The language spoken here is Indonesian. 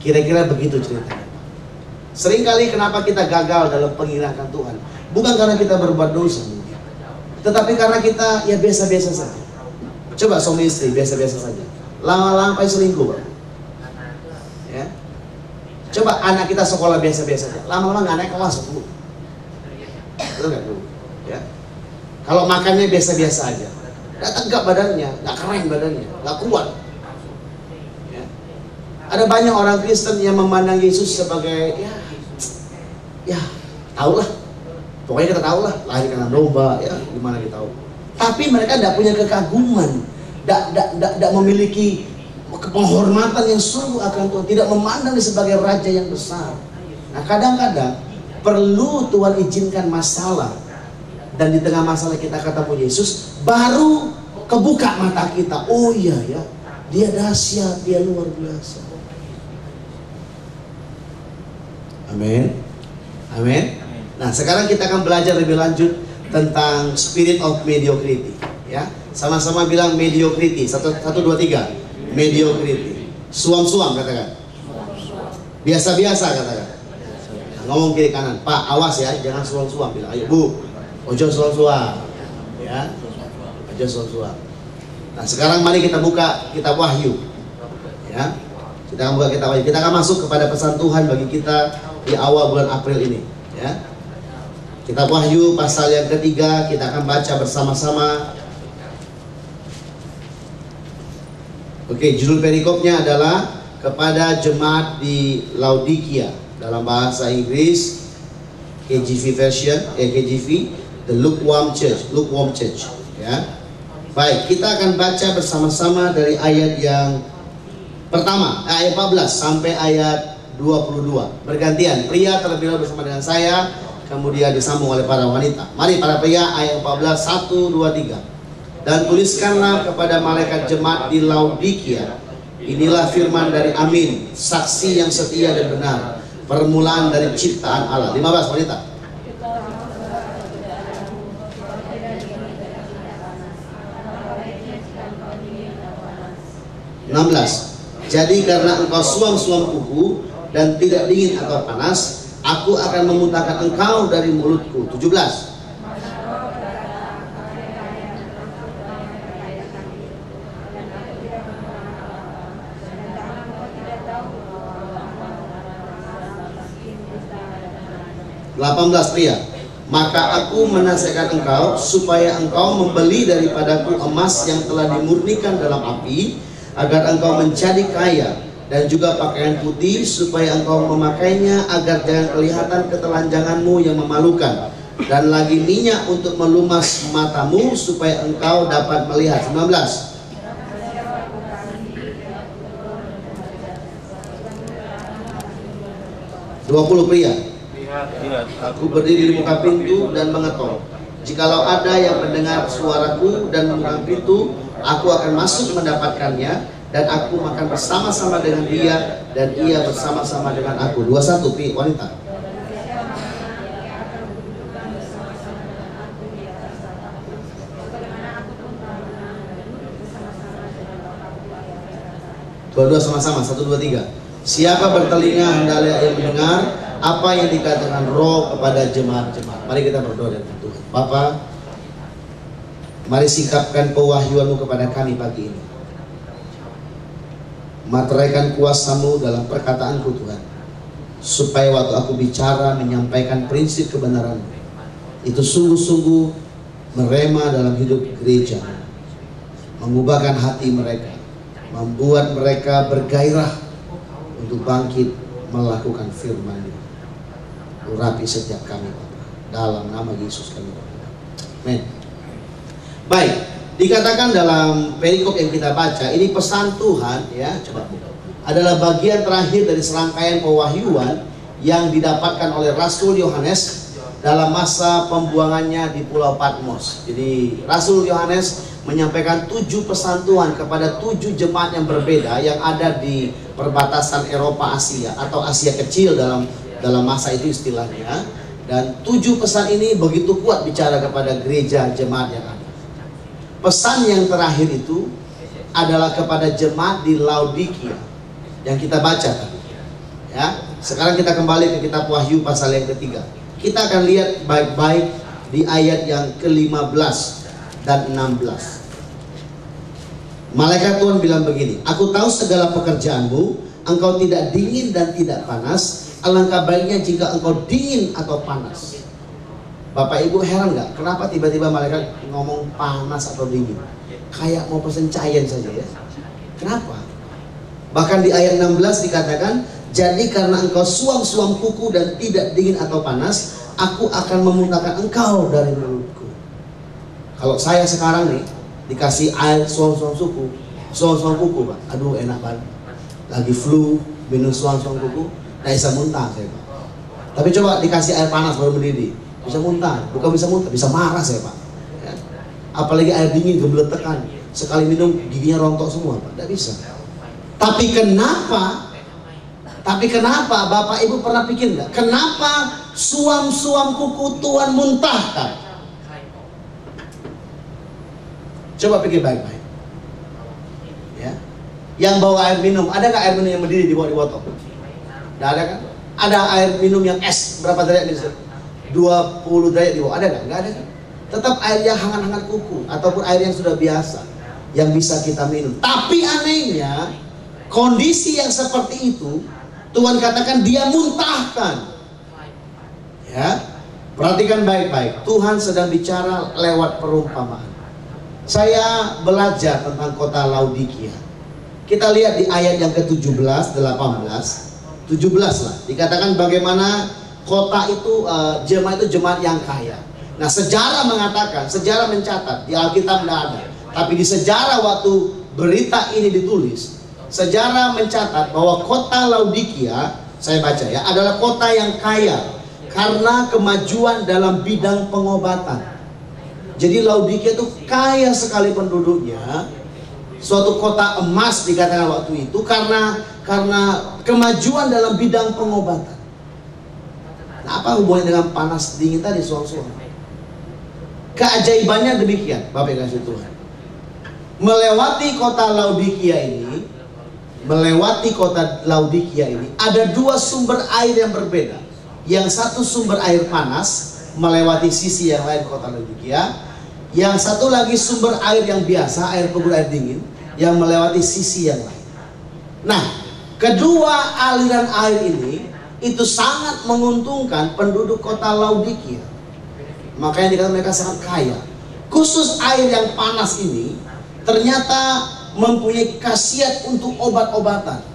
Kira-kira begitu ceritanya. Seringkali kenapa kita gagal dalam pengirahan Tuhan, bukan karena kita berbuat dosa, tetapi karena kita ya biasa-biasa saja. Coba suami istri biasa-biasa saja, lama-lama selingkuh, Pak. Ya. Coba anak kita sekolah biasa-biasa saja, lama-lama nggak naik kelas, Bu. Betul nggak, Bu? Ya. Kalau makannya biasa-biasa aja, nggak tegak badannya, nggak keren badannya, nggak kuat. Ya. Ada banyak orang Kristen yang memandang Yesus sebagai ya tahulah, pokoknya kita tahulah, lahir karena domba, ya gimana kita tahu. Tapi mereka tidak punya kekaguman, tidak memiliki penghormatan yang sungguh akan Tuhan, tidak memandang dia sebagai raja yang besar. Nah kadang-kadang perlu Tuhan izinkan masalah, dan di tengah masalah kita ketemu Yesus, baru kebuka mata kita. Oh iya ya, dia dahsyat, dia luar biasa. Amin. Amin. Nah, sekarang kita akan belajar lebih lanjut tentang spirit of mediocrity. Ya, sama-sama bilang mediocrity. 1, 2, 3. Mediocrity. Suam-suam katakan. Biasa-biasa katakan. Nah, ngomong kiri kanan. Pak, awas ya, jangan suam-suam. Bilang, ayo Bu, ojo suam-suam. Ya, ojo suam-suam. Nah, sekarang mari kita buka kitab Wahyu. Ya, kita akan buka kitab Wahyu. Kita akan masuk kepada pesan Tuhan bagi kita di awal bulan April ini, ya. Kitab Wahyu pasal yang ketiga kita akan baca bersama-sama. Oke, judul perikopnya adalah kepada jemaat di Laodikia, dalam bahasa Inggris KJV version, KJV, the lukewarm church, ya. Baik, kita akan baca bersama-sama dari ayat yang pertama, ayat 14 sampai ayat 22. Bergantian, pria terlebih dahulu bersama dengan saya, kemudian disambung oleh para wanita. Mari para pria, ayat 14, 1, 2, 3. Dan tuliskanlah kepada malaikat jemaat di Laodikia, inilah firman dari Amin, saksi yang setia dan benar, permulaan dari ciptaan Allah. 15 wanita. 16. Jadi karena engkau suam-suam kuku dan tidak dingin atau panas, aku akan memuntahkan engkau dari mulutku. 17. Pria, maka aku menasihatkan engkau supaya engkau membeli daripadaku emas yang telah dimurnikan dalam api, agar engkau menjadi kaya, dan juga pakaian putih supaya engkau memakainya, agar jangan kelihatan ketelanjanganmu yang memalukan, dan lagi minyak untuk melumas matamu supaya engkau dapat melihat. 19. Pria, lihat, aku berdiri di muka pintu dan mengetok. Jikalau ada yang mendengar suaraku dan membuka pintu, aku akan masuk mendapatkannya, dan aku makan bersama-sama dengan dia, dan ia bersama-sama dengan aku. 21. Wanita. Dua-dua sama-sama. 1, 2, 3. Siapa bertelinga hendaklah ia mendengar apa yang dikatakan Roh kepada jemaat-jemaat. Mari kita berdoa dengan Tuhan. Bapa, mari sikapkan pewahyuanmu kepada kami pagi ini. Materaikan kuasa-Mu dalam perkataanku Tuhan, supaya waktu aku bicara menyampaikan prinsip kebenaran itu sungguh-sungguh merema dalam hidup gereja, mengubahkan hati mereka, membuat mereka bergairah untuk bangkit melakukan firman-Mu. Urapi setiap kami Bapa, dalam nama Yesus kami berdoa. Amin. Baik, dikatakan dalam perikop yang kita baca, ini pesan Tuhan, ya, coba adalah bagian terakhir dari serangkaian pewahyuan yang didapatkan oleh Rasul Yohanes dalam masa pembuangannya di Pulau Patmos. Jadi Rasul Yohanes menyampaikan 7 pesan Tuhan kepada 7 jemaat yang berbeda yang ada di perbatasan Eropa Asia atau Asia Kecil dalam masa itu istilahnya. Dan 7 pesan ini begitu kuat bicara kepada gereja jemaat yang ada. Pesan yang terakhir itu adalah kepada jemaat di Laodikia yang kita baca tadi. Ya, sekarang kita kembali ke kitab Wahyu pasal yang ketiga. Kita akan lihat baik-baik di ayat yang ke-15 dan 16. Malaikat Tuhan bilang begini, aku tahu segala pekerjaanmu, engkau tidak dingin dan tidak panas. Alangkah baiknya jika engkau dingin atau panas. Bapak Ibu heran nggak? Kenapa tiba-tiba malaikat ngomong panas atau dingin? Kayak mau pesen cair saja ya. Kenapa? Bahkan di ayat 16 dikatakan, jadi karena engkau suam-suam kuku dan tidak dingin atau panas, aku akan memuntahkan engkau dari mulutku. Kalau saya sekarang nih dikasih air suam-suam kuku, Pak. Aduh enak banget. Lagi flu, minum suam-suam kuku, nggak bisa muntah saya Pak. Tapi coba dikasih air panas baru mendidih, bisa muntah. Bukan bisa muntah, bisa marah saya Pak. Ya. Apalagi air dingin gembletekan, sekali minum giginya rontok semua Pak. Nggak bisa. Tapi kenapa Bapak Ibu pernah pikir nggak? Kenapa suam-suam kuku Tuhan muntahkan? Coba pikir baik-baik. Ya. Yang bawa air minum, ada nggak air minum yang berdiri di botol? Nggak ada kan? Ada air minum yang es, berapa derajat di situ? 20 derajat di bawah, ada nggak? Nggak ada kan? Tetap air yang hangat-hangat kuku, ataupun air yang sudah biasa, yang bisa kita minum. Tapi anehnya, kondisi yang seperti itu, Tuhan katakan dia muntahkan. Ya, perhatikan baik-baik. Tuhan sedang bicara lewat perumpamaan. Saya belajar tentang kota Laodikia. Kita lihat di ayat yang ke-17, 18, 17 lah. Dikatakan bagaimana kota itu, jemaat itu jemaat yang kaya. Nah, sejarah mengatakan, sejarah mencatat, di Alkitab tidak ada. Tapi di sejarah waktu berita ini ditulis, sejarah mencatat bahwa kota Laodikia, saya baca ya, adalah kota yang kaya karena kemajuan dalam bidang pengobatan. Jadi Laodikia itu kaya sekali penduduknya, suatu kota emas dikatakan waktu itu karena kemajuan dalam bidang pengobatan. Nah, apa hubungannya dengan panas dingin tadi suam-suam? Keajaibannya demikian, Bapak kasih Tuhan. Melewati kota Laodikia ini ada dua sumber air yang berbeda. Yang satu sumber air panas melewati sisi yang lain kota Laodikia. Yang satu lagi sumber air yang biasa, air pegul, air dingin, yang melewati sisi yang lain. Nah, kedua aliran air ini itu sangat menguntungkan penduduk kota Laodikia. Makanya dikatakan mereka sangat kaya. Khusus air yang panas ini ternyata mempunyai khasiat untuk obat-obatan.